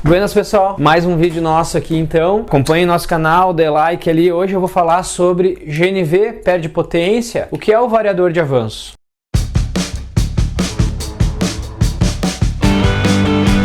Buenas pessoal, mais um vídeo nosso aqui então. Acompanhe nosso canal, dê like ali. Hoje eu vou falar sobre GNV perde potência, o que é o variador de avanço.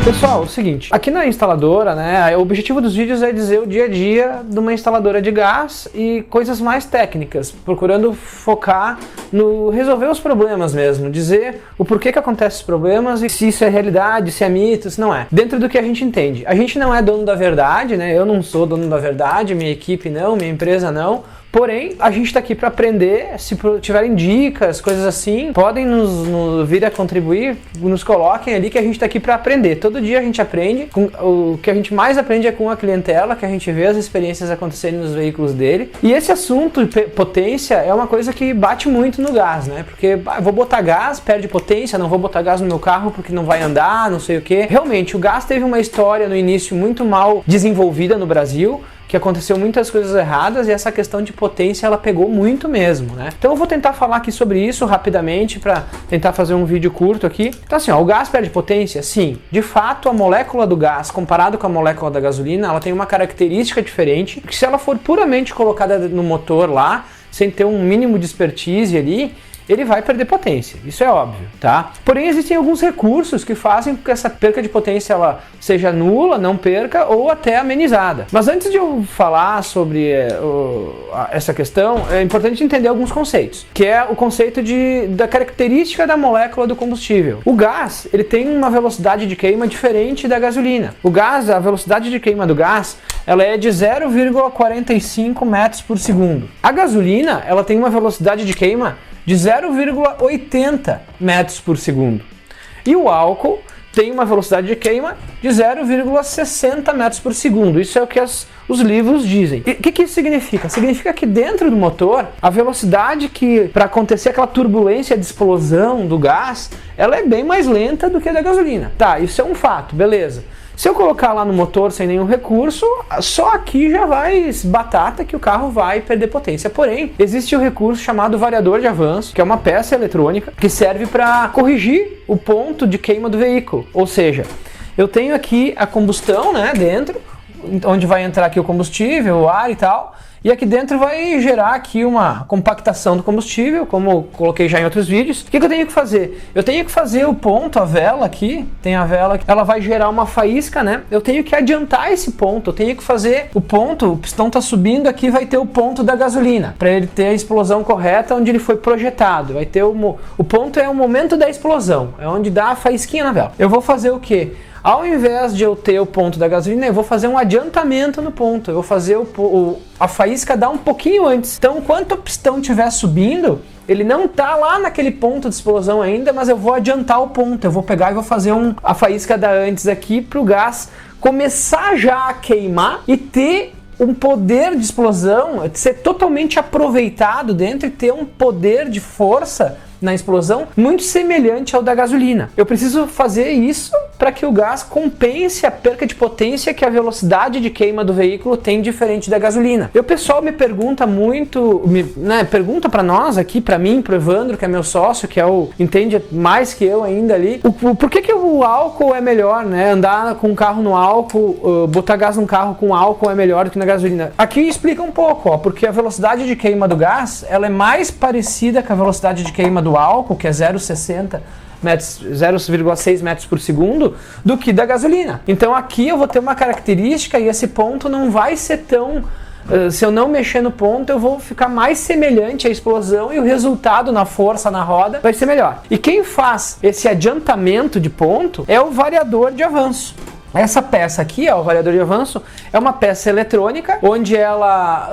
Pessoal, é o seguinte, aqui na instaladora, o objetivo dos vídeos é dizer o dia a dia de uma instaladora de gás e coisas mais técnicas, procurando focar no resolver os problemas mesmo, dizer o porquê que acontecem os problemas e se isso é realidade, se é mito, se não é. Dentro do que a gente entende. A gente não é dono da verdade, eu não sou dono da verdade, minha equipe não, minha empresa não. Porém, a gente está aqui para aprender. Se tiverem dicas, coisas assim, podem nos vir a contribuir, nos coloquem ali que a gente está aqui para aprender. Todo dia a gente aprende. O que a gente mais aprende é com a clientela, que a gente vê as experiências acontecerem nos veículos dele. E esse assunto de potência é uma coisa que bate muito no gás, Porque vou botar gás, perde potência, não vou botar gás no meu carro porque não vai andar, não sei o que. Realmente, o gás teve uma história no início muito mal desenvolvida no Brasil, que aconteceu muitas coisas erradas e essa questão de potência ela pegou muito mesmo, Então eu vou tentar falar aqui sobre isso rapidamente para tentar fazer um vídeo curto aqui. Então assim, o gás perde potência? Sim. De fato, a molécula do gás, comparado com a molécula da gasolina, ela tem uma característica diferente, porque se ela for puramente colocada no motor lá, sem ter um mínimo de expertise ali, ele vai perder potência, isso é óbvio, tá? Porém, existem alguns recursos que fazem com que essa perca de potência ela seja nula, não perca, ou até amenizada. Mas antes de eu falar sobre essa questão, é importante entender alguns conceitos, que é o conceito da característica da molécula do combustível. O gás, ele tem uma velocidade de queima diferente da gasolina. O gás, a velocidade de queima do gás, ela é de 0,45 metros por segundo. A gasolina, ela tem uma velocidade de queima de 0,80 metros por segundo. E o álcool tem uma velocidade de queima de 0,60 metros por segundo. Isso é o que os livros dizem. E o que isso significa? Significa que dentro do motor, a velocidade para acontecer aquela turbulência de explosão do gás, ela é bem mais lenta do que a da gasolina. Tá, isso é um fato, beleza. Se eu colocar lá no motor sem nenhum recurso, só aqui já vai batata que o carro vai perder potência. Porém, existe o recurso chamado variador de avanço, que é uma peça eletrônica que serve para corrigir o ponto de queima do veículo. Ou seja, eu tenho aqui a combustão dentro, onde vai entrar aqui o combustível, o ar e tal. E aqui dentro vai gerar aqui uma compactação do combustível, como eu coloquei já em outros vídeos. O que eu tenho que fazer? Eu tenho que fazer o ponto, a vela aqui, tem a vela aqui, ela vai gerar uma faísca, Eu tenho que adiantar esse ponto, eu tenho que fazer o ponto, o pistão está subindo, aqui vai ter o ponto da gasolina, para ele ter a explosão correta onde ele foi projetado. Vai ter o ponto é o momento da explosão, é onde dá a faísquinha na vela. Eu vou fazer o quê? Ao invés de eu ter o ponto da gasolina, eu vou fazer um adiantamento no ponto. Eu vou fazer a faísca dar um pouquinho antes. Então, enquanto o pistão estiver subindo, ele não está lá naquele ponto de explosão ainda, mas eu vou adiantar o ponto. Eu vou pegar e vou fazer a faísca dar antes aqui para o gás começar já a queimar e ter um poder de explosão, ser totalmente aproveitado dentro e ter um poder de força na explosão muito semelhante ao da gasolina. Eu preciso fazer isso para que o gás compense a perca de potência que a velocidade de queima do veículo tem diferente da gasolina. E o pessoal me pergunta muito, pergunta para nós aqui, para mim, pro Evandro, que é meu sócio, que entende mais que eu ainda ali, por que o álcool é melhor, andar com um carro no álcool, botar gás num carro com álcool é melhor do que na gasolina. Aqui explica um pouco, porque a velocidade de queima do gás, ela é mais parecida com a velocidade de queima do álcool, que é 0,6 metros por segundo, do que da gasolina. Então aqui eu vou ter uma característica e esse ponto não vai ser tão... se eu não mexer no ponto, eu vou ficar mais semelhante à explosão e o resultado na força na roda vai ser melhor. E quem faz esse adiantamento de ponto é o variador de avanço. Essa peça aqui, o variador de avanço, é uma peça eletrônica, onde ela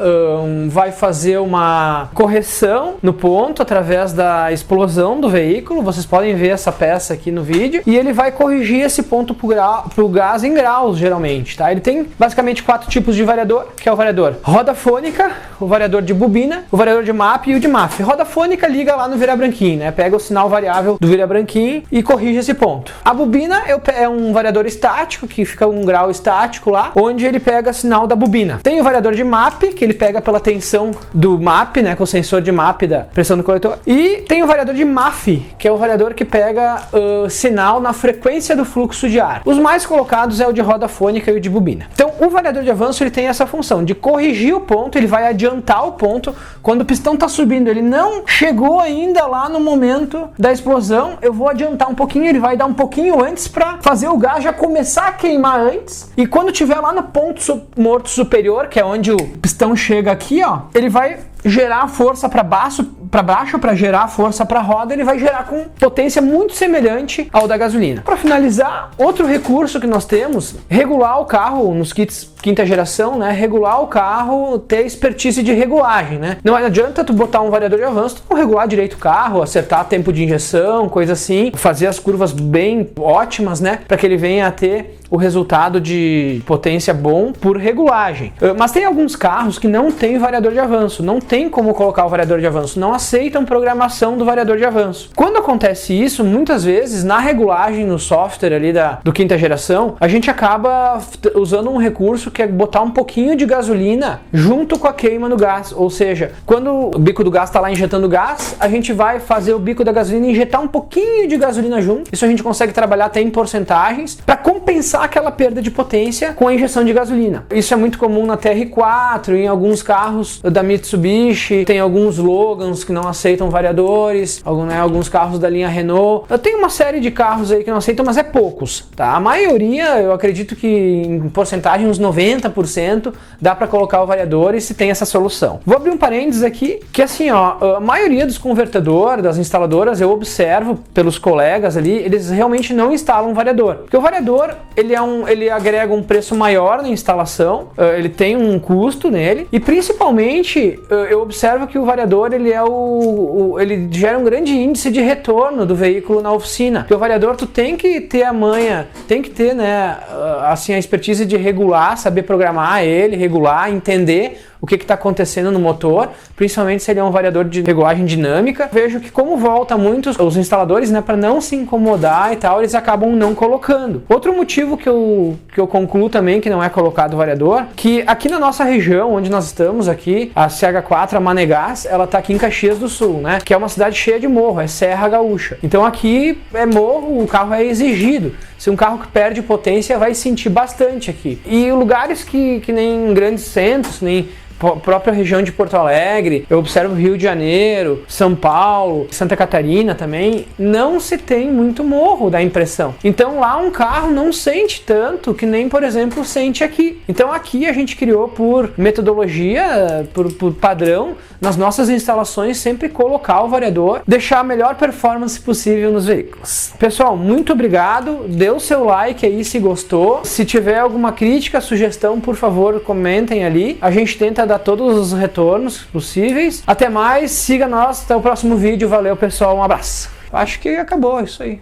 vai fazer uma correção no ponto através da explosão do veículo. Vocês podem ver essa peça aqui no vídeo. E ele vai corrigir esse ponto para o gás em graus, geralmente. Tá? Ele tem basicamente 4 tipos de variador, que é o variador roda fônica, o variador de bobina, o variador de MAP e o de MAF. Roda fônica liga lá no virabranquim, pega o sinal variável do virabranquim e corrige esse ponto. A bobina é um variador estático, baixo, que fica um grau estático lá, onde ele pega sinal da bobina. Tem o variador de MAP, que ele pega pela tensão do MAP, né, com o sensor de MAP da pressão do coletor. E tem o variador de MAF, que é o variador que pega sinal na frequência do fluxo de ar. Os mais colocados é o de roda fônica e o de bobina. Então, o variador de avanço ele tem essa função de corrigir o ponto, ele vai adiantar o ponto. Quando o pistão está subindo, ele não chegou ainda lá no momento da explosão, eu vou adiantar um pouquinho, ele vai dar um pouquinho antes para fazer o gás já começar a queimar antes. E quando tiver lá no ponto morto superior, que é onde o pistão chega aqui, ó, ele vai gerar força para baixo para gerar força para a roda, ele vai gerar com potência muito semelhante ao da gasolina. Para finalizar, outro recurso que nós temos, regular o carro nos kits quinta geração, né? Regular o carro, ter expertise de regulagem, né? Não adianta tu botar um variador de avanço, tu não regular direito o carro, acertar tempo de injeção, coisa assim, fazer as curvas bem ótimas, né? Para que ele venha a ter o resultado de potência bom por regulagem. Mas tem alguns carros que não tem variador de avanço, não tem como colocar o variador de avanço, não aceitam programação do variador de avanço. Quando acontece isso, muitas vezes na regulagem no software ali do quinta geração, a gente acaba usando um recurso que é botar um pouquinho de gasolina junto com a queima do gás, ou seja, quando o bico do gás está lá injetando gás, a gente vai fazer o bico da gasolina e injetar um pouquinho de gasolina junto. Isso a gente consegue trabalhar até em porcentagens para compensar aquela perda de potência com a injeção de gasolina. Isso é muito comum na TR4, em alguns carros da Mitsubishi, tem alguns Logans que não aceitam variadores, alguns carros da linha Renault. Eu tenho uma série de carros aí que não aceitam, mas é poucos, tá? A maioria, eu acredito que em porcentagem uns 90% dá para colocar o variador e se tem essa solução. Vou abrir um parênteses aqui, que assim, ó, a maioria dos convertedores, das instaladoras, eu observo pelos colegas ali, eles realmente não instalam um variador. Porque o variador, ele agrega um preço maior na instalação, ele tem um custo nele, e principalmente eu observo que o variador, ele gera um grande índice de retorno do veículo na oficina. Porque o variador, tu tem que ter a manha, tem que ter, né, assim, a expertise de regular, saber programar ele, regular, entender o que está acontecendo no motor, principalmente se ele é um variador de regulagem dinâmica. Vejo que como volta muitos os instaladores, né, para não se incomodar e tal, eles acabam não colocando. Outro motivo que eu concluo também que não é colocado variador, que aqui na nossa região, onde nós estamos aqui, a CH4, a Manegás, ela está aqui em Caxias do Sul, né, que é uma cidade cheia de morro, é Serra Gaúcha. Então aqui é morro, o carro é exigido. Se um carro que perde potência, vai sentir bastante aqui. E lugares que nem grandes centros, nem própria região de Porto Alegre, eu observo Rio de Janeiro, São Paulo, Santa Catarina também, não se tem muito morro, dá a impressão. Então lá um carro não sente tanto que nem, por exemplo, sente aqui. Então aqui a gente criou por metodologia, por padrão, nas nossas instalações sempre colocar o variador, deixar a melhor performance possível nos veículos. Pessoal, muito obrigado, dê o seu like aí se gostou. Se tiver alguma crítica, sugestão, por favor, comentem ali. A gente tenta dar todos os retornos possíveis. Até mais, siga nós, até o próximo vídeo. Valeu, pessoal, um abraço. Acho que acabou, isso aí.